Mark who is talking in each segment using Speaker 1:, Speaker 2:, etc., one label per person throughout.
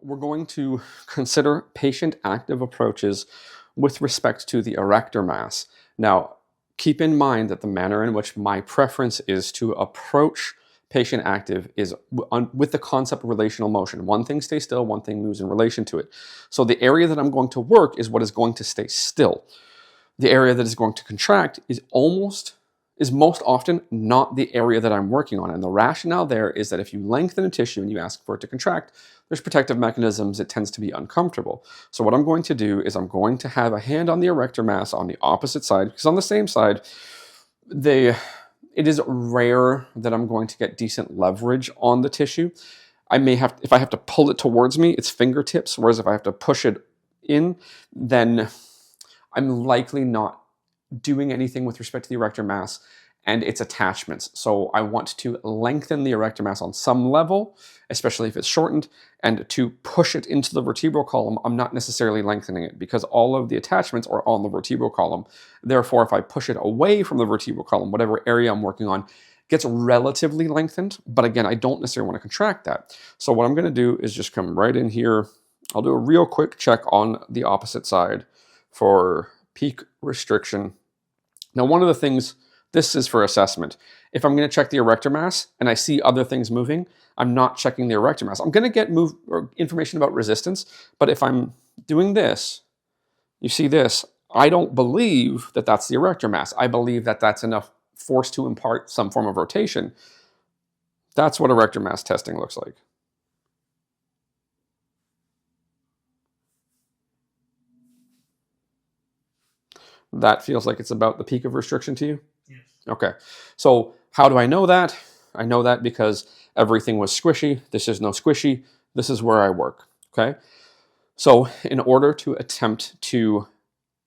Speaker 1: we're going to consider patient-active approaches with respect to the erector mass. Now, keep in mind that the manner in which my preference is to approach patient-active is with the concept of relational motion. One thing stays still, one thing moves in relation to it. So the area that I'm going to work is what is going to stay still. The area that is going to contract is most often not the area that I'm working on. And the rationale there is that if you lengthen a tissue and you ask for it to contract, there's protective mechanisms, it tends to be uncomfortable. So what I'm going to do is I'm going to have a hand on the erector mass on the opposite side, because on the same side, it is rare that I'm going to get decent leverage on the tissue. If I have to pull it towards me, it's fingertips, whereas if I have to push it in, then I'm likely not doing anything with respect to the erector mass and its attachments. So I want to lengthen the erector mass on some level, especially if it's shortened, and to push it into the vertebral column, I'm not necessarily lengthening it because all of the attachments are on the vertebral column. Therefore, if I push it away from the vertebral column, whatever area I'm working on gets relatively lengthened. But again, I don't necessarily want to contract that. So what I'm going to do is just come right in here. I'll do a real quick check on the opposite side for peak restriction. Now, one of the things, this is for assessment. If I'm going to check the erector mass and I see other things moving, I'm not checking the erector mass. I'm going to get information about resistance, but if I'm doing this, you see this, I don't believe that that's the erector mass. I believe that that's enough force to impart some form of rotation. That's what erector mass testing looks like. That feels like it's about the peak of restriction to you?
Speaker 2: Yes.
Speaker 1: Okay. So how do I know that? I know that because everything was squishy. This is no squishy. This is where I work. Okay. So in order to attempt to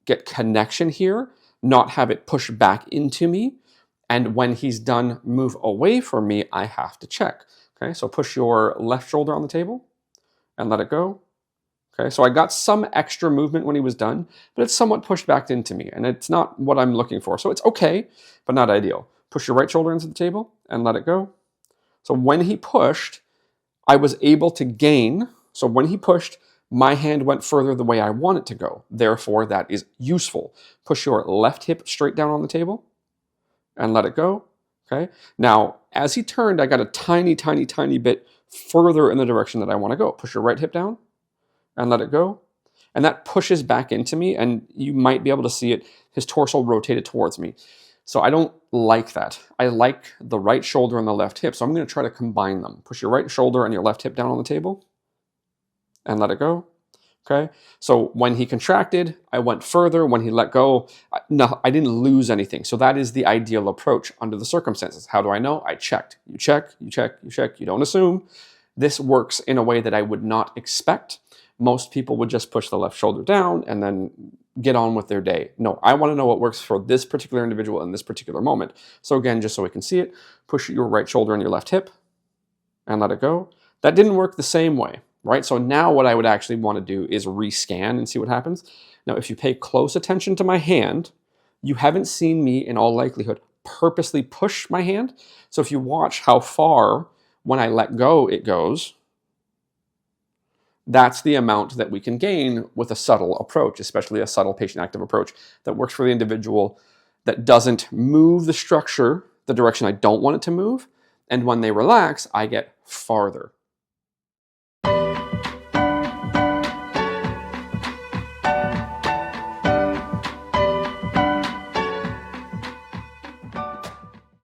Speaker 1: get connection here, not have it push back into me, and when he's done, move away from me, I have to check. Okay. So push your left shoulder on the table and let it go. Okay, so I got some extra movement when he was done, but it's somewhat pushed back into me, and it's not what I'm looking for. So it's okay, but not ideal. Push your right shoulder into the table and let it go. So when he pushed, I was able to gain. So when he pushed, my hand went further the way I want it to go. Therefore, that is useful. Push your left hip straight down on the table and let it go. Okay. Now, as he turned, I got a tiny, tiny, tiny bit further in the direction that I want to go. Push your right hip down and let it go. And that pushes back into me, and you might be able to see it, his torso rotated towards me. So I don't like that. I like the right shoulder and the left hip, so I'm going to try to combine them. Push your right shoulder and your left hip down on the table and let it go. Okay, so when he contracted, I went further. When he let go, no, I didn't lose anything. So that is the ideal approach under the circumstances. How do I know? I checked. You check, you check, you check. You don't assume. This works in a way that I would not expect. Most people would just push the left shoulder down and then get on with their day. No, I want to know what works for this particular individual in this particular moment. So again, just so we can see it, push your right shoulder and your left hip and let it go. That didn't work the same way, right? So now what I would actually want to do is rescan and see what happens. Now, if you pay close attention to my hand, you haven't seen me in all likelihood purposely push my hand. So if you watch how far when I let go it goes, that's the amount that we can gain with a subtle approach, especially a subtle patient-active approach that works for the individual, that doesn't move the structure the direction I don't want it to move. And when they relax, I get farther.